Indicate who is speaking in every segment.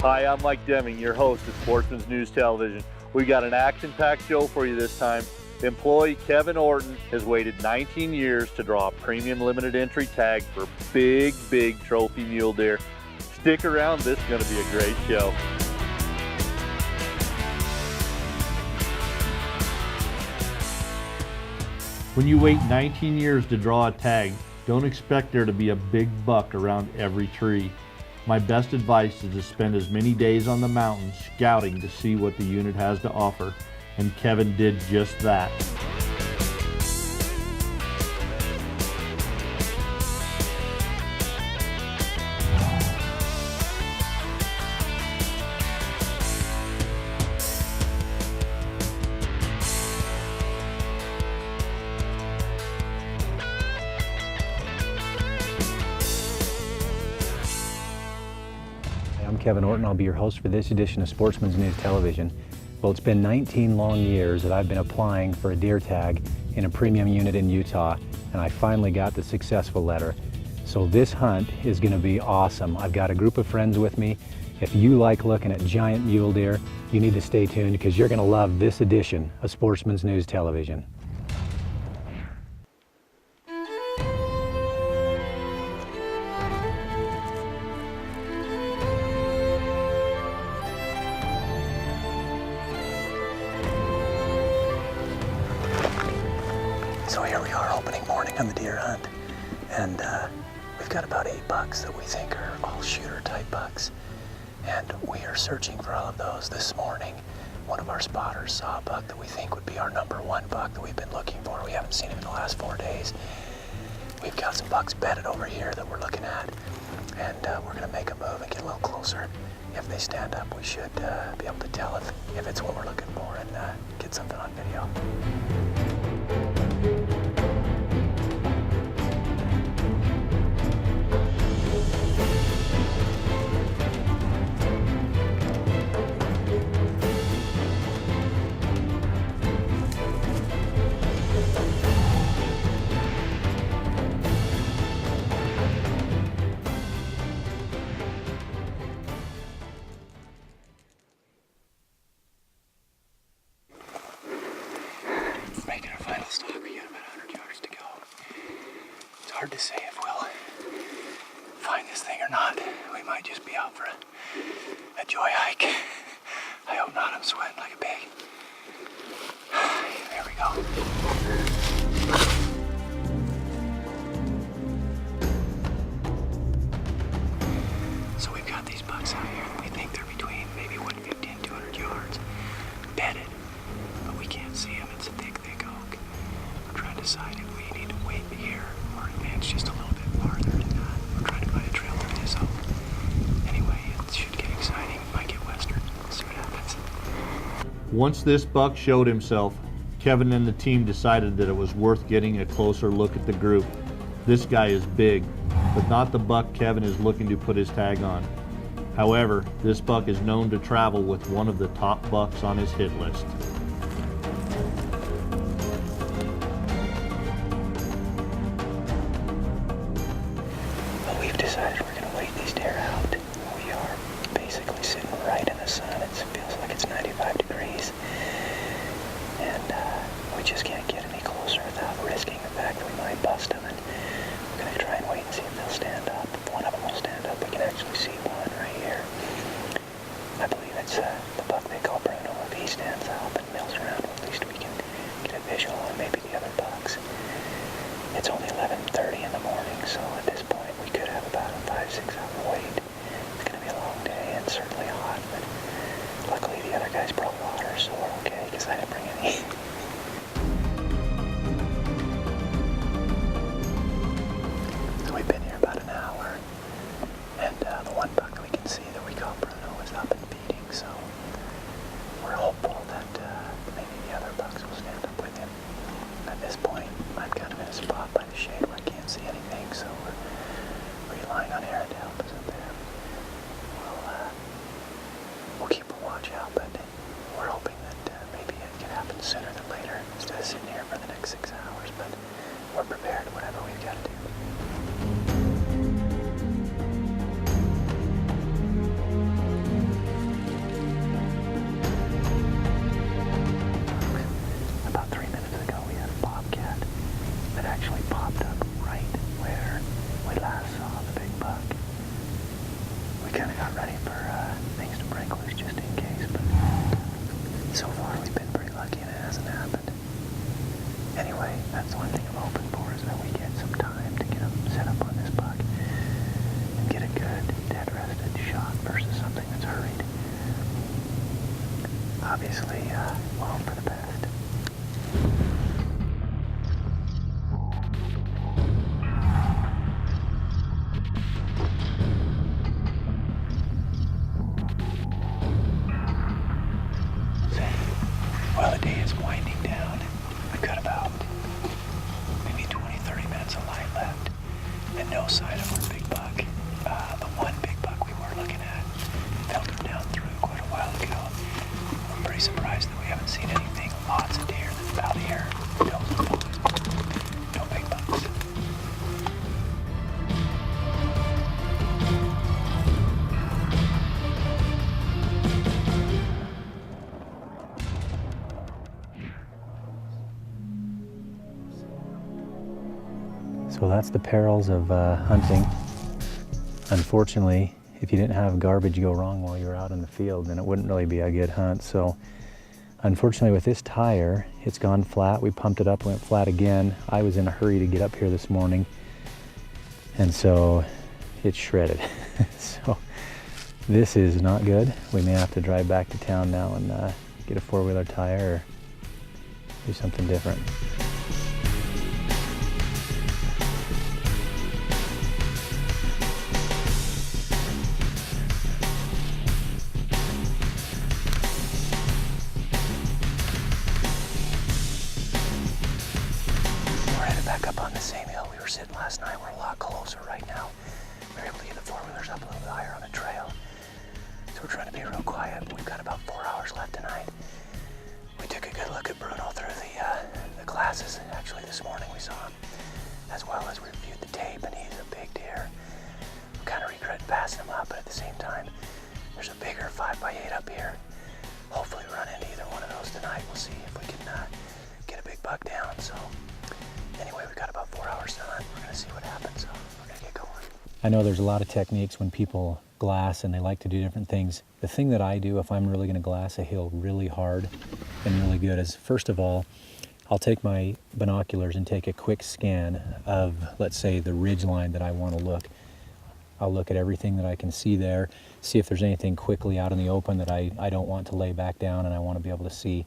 Speaker 1: Hi, I'm Mike Deming, your host of Sportsman's News Television. We got an action-packed show for you this time. Employee Kevin Orton has waited 19 years to draw a premium limited entry tag for big trophy mule deer. Stick around, this is going to be a great show. When you wait 19 years to draw a tag, don't expect there to be a big buck around every tree. My best advice is to spend as many days on the mountain scouting to see what the unit has to offer, and Kevin did just that.
Speaker 2: I'm Kevin Orton. I'll be your host for this edition of Sportsman's News Television. Well, it's been 19 long years that I've been applying for a deer tag in a premium unit in Utah, and I finally got the successful letter. So this hunt is going to be awesome. I've got a group of friends with me. If you like looking at giant mule deer, you need to stay tuned because you're going to love this edition of Sportsman's News Television. So here we are, opening morning on the deer hunt, and we've got about 8 bucks that we think are all shooter type bucks, and we are searching for all of those. This morning, one of our spotters saw a buck that we think would be our #1 buck that we've been looking for. We haven't seen him in the last 4 days. We've got some bucks bedded over here that we're looking at, and we're going to make a move and get a little closer. If they stand up, we should be able to tell if it's what we're looking for and get something on video. Making our final stop. We got about 100 yards to go. It's hard to say if we'll find this thing or not. We might just be out for a joy hike. I hope not. I'm sweating like a pig. There we go. So we've got these bucks out here. We think they're between maybe 150 and 200 yards. Bedded. But we can't see them. It's a thick oak. We're trying to decide if we need to wait here or advance just a little bit farther. We're trying to find a trail through this oak. Anyway, it should get exciting. It might get western. Let's see what happens.
Speaker 1: Once this buck showed himself, Kevin and the team decided that it was worth getting a closer look at the group. This guy is big, but not the buck Kevin is looking to put his tag on. However, this buck is known to travel with one of the top bucks on his hit list.
Speaker 2: Well, we've decided we're going to wait these deer out. We are basically sitting right in the sun. It feels like it's 95 degrees. And we just can't get any closer without risking the fact that we might bust them. And we're going to try and wait and see if they'll stand up. If one of them will stand up, we can actually see one right here. I believe it's the buck they call Bruno. If he stands up and mills around, at least we can get a visual on maybe the other bucks. It's only 11:30 in the morning, so at this point we could have about a 5-6 hour wait. It's going to be a long day and certainly hot, but luckily the other guys brought water, so we're okay because I didn't bring any. So we've been here about an hour, and the one buck that we can see that we call Bruno is up and feeding, so we're hopeful that maybe the other bucks will stand up with him. At this point, I'm kind of in a spot by the shade where I can't popped up right where we last saw the big buck. We kind of got ready for things to break loose just in case, but so far we've been pretty lucky and it hasn't happened. Anyway, that's the one thing I'm hoping for, is that we get some time to get them set up on this buck and get a good dead-rested shot versus something that's hurried. Obviously, we'll hope for the best. Well, the day is winding down. We got about maybe 20-30 minutes of light left, and no sign of our big buck. The one big buck we were looking at filtered down through quite a while ago. I'm pretty surprised that we haven't seen anything. Lots of deer that's about here. No big bucks. So that's the perils of hunting. Unfortunately, if you didn't have garbage go wrong while you were out in the field, then it wouldn't really be a good hunt. So unfortunately with this tire, it's gone flat. We pumped it up, went flat again. I was in a hurry to get up here this morning, and so it's shredded. So this is not good. We may have to drive back to town now and get a four-wheeler tire or do something different. Back up on the same hill we were sitting last night. We're a lot closer right now. We're able to get the four-wheelers up a little bit higher on the trail. So we're trying to be real quiet. We've got about 4 hours left tonight. We took a good look at Bruno through the glasses. Actually, this morning we saw him, as well as we reviewed the tape, and he's a big deer. We kind of regret passing him up, but at the same time, there's a bigger 5x8 up here. Hopefully we run into either one of those tonight. We'll see if we can get a big buck down. So anyway, we've got about 4 hours tonight. We're gonna see what happens, so we're gonna get going. I know there's a lot of techniques when people glass and they like to do different things. The thing that I do if I'm really gonna glass a hill really hard and really good is, first of all, I'll take my binoculars and take a quick scan of, let's say, the ridge line that I wanna look. I'll look at everything that I can see there, see if there's anything quickly out in the open that I don't want to lay back down and I wanna be able to see.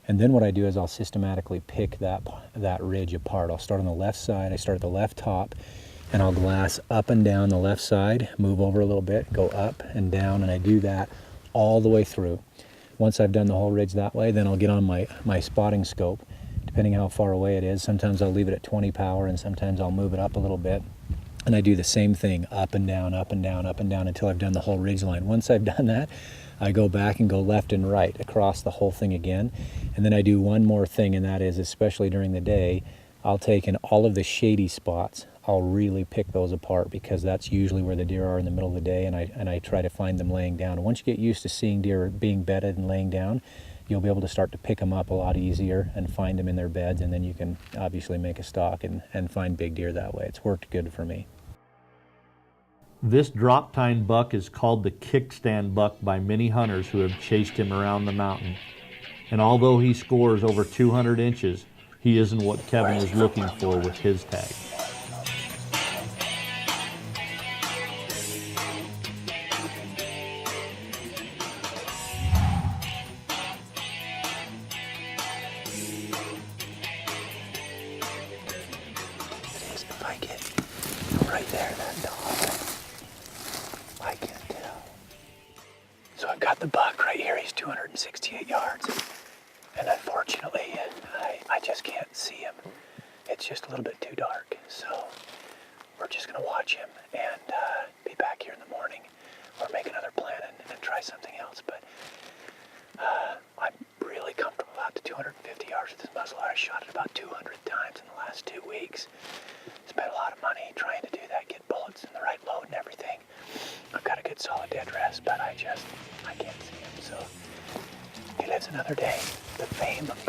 Speaker 2: And then what I do is I'll systematically pick that ridge apart. I'll start on the left side, I start at the left top, and I'll glass up and down the left side, move over a little bit, go up and down, and I do that all the way through. Once I've done the whole ridge that way, then I'll get on my spotting scope, depending how far away it is. Sometimes I'll leave it at 20 power, and sometimes I'll move it up a little bit. And I do the same thing, up and down, up and down, up and down, until I've done the whole ridge line. Once I've done that, I go back and go left and right across the whole thing again. And then I do one more thing, and that is, especially during the day, I'll take in all of the shady spots. I'll really pick those apart, because that's usually where the deer are in the middle of the day, and I try to find them laying down. Once you get used to seeing deer being bedded and laying down, you'll be able to start to pick them up a lot easier and find them in their beds, and then you can obviously make a stalk and find big deer that way. It's worked good for me.
Speaker 1: This drop tine buck is called the kickstand buck by many hunters who have chased him around the mountain. And although he scores over 200 inches, he isn't what Kevin is looking for with his tag.
Speaker 2: If I get right there, that dog, I can't tell. So I've got the buck right here. He's 268 yards. And unfortunately, I just can't see him. It's just a little bit too dark. So we're just going to watch him and be back here in the morning, or make another plan and try something else. But I'm really comfortable out to 250 yards with this muzzleloader. I shot it about 200 times in the last 2 weeks. Spent a lot of money trying to do that, get bullets in the right load and everything. I've got a good solid dead rest, but I can't see him. So he lives another day. The fame of